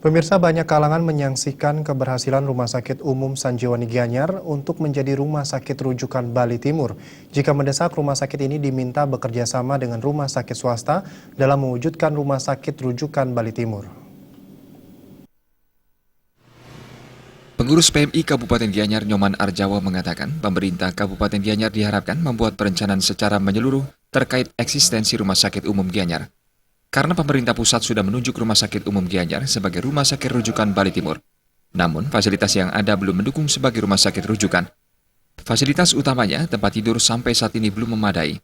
Pemirsa, banyak kalangan menyaksikan keberhasilan Rumah Sakit Umum Sanjiwani Gianyar untuk menjadi rumah sakit rujukan Bali Timur. Jika mendesak, rumah sakit ini diminta bekerja sama dengan rumah sakit swasta dalam mewujudkan rumah sakit rujukan Bali Timur. Pengurus PMI Kabupaten Gianyar Nyoman Arjawa mengatakan pemerintah Kabupaten Gianyar diharapkan membuat perencanaan secara menyeluruh terkait eksistensi Rumah Sakit Umum Gianyar. Karena pemerintah pusat sudah menunjuk Rumah Sakit Umum Gianyar sebagai rumah sakit rujukan Bali Timur. Namun, fasilitas yang ada belum mendukung sebagai rumah sakit rujukan. Fasilitas utamanya, tempat tidur sampai saat ini belum memadai.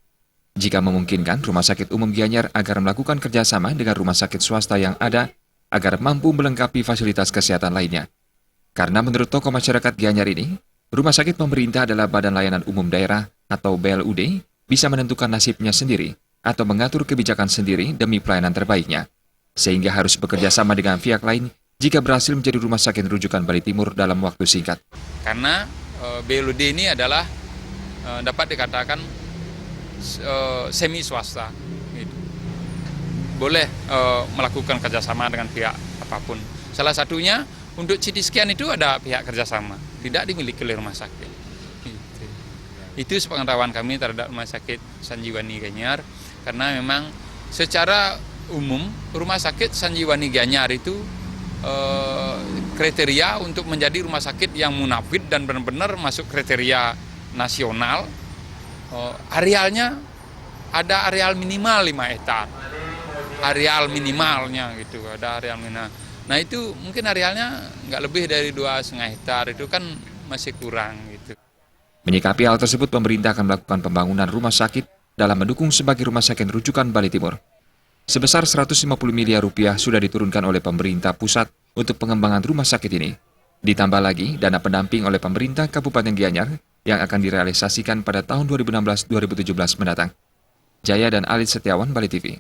Jika memungkinkan, Rumah Sakit Umum Gianyar agar melakukan kerjasama dengan rumah sakit swasta yang ada agar mampu melengkapi fasilitas kesehatan lainnya. Karena menurut tokoh masyarakat Gianyar ini, rumah sakit pemerintah adalah Badan Layanan Umum Daerah atau BLUD bisa menentukan nasibnya sendiri atau mengatur kebijakan sendiri demi pelayanan terbaiknya, sehingga harus bekerja sama dengan pihak lain jika berhasil menjadi rumah sakit rujukan Bali Timur dalam waktu singkat. Karena BLUD ini adalah dapat dikatakan semi swasta, gitu. Boleh melakukan kerjasama dengan pihak apapun. Salah satunya untuk CT scan itu ada pihak kerjasama, tidak dimiliki oleh rumah sakit. Itu sepengetahuan kami terhadap Rumah Sakit Sanjiwani Gianyar, karena memang secara umum Rumah Sakit Sanjiwani Gianyar itu kriteria untuk menjadi rumah sakit yang munafid dan benar-benar masuk kriteria nasional. Arealnya ada areal minimal 5 hektar, areal minimalnya gitu, ada areal minimal. Nah itu mungkin arealnya nggak lebih dari 2,5 hektar, itu kan masih kurang gitu. Menyikapi hal tersebut, pemerintah akan melakukan pembangunan rumah sakit dalam mendukung sebagai rumah sakit rujukan Bali Timur. Sebesar 150 miliar rupiah sudah diturunkan oleh pemerintah pusat untuk pengembangan rumah sakit ini. Ditambah lagi dana pendamping oleh pemerintah Kabupaten Gianyar yang akan direalisasikan pada tahun 2016-2017 mendatang. Jaya dan Alit Setiawan, Bali TV.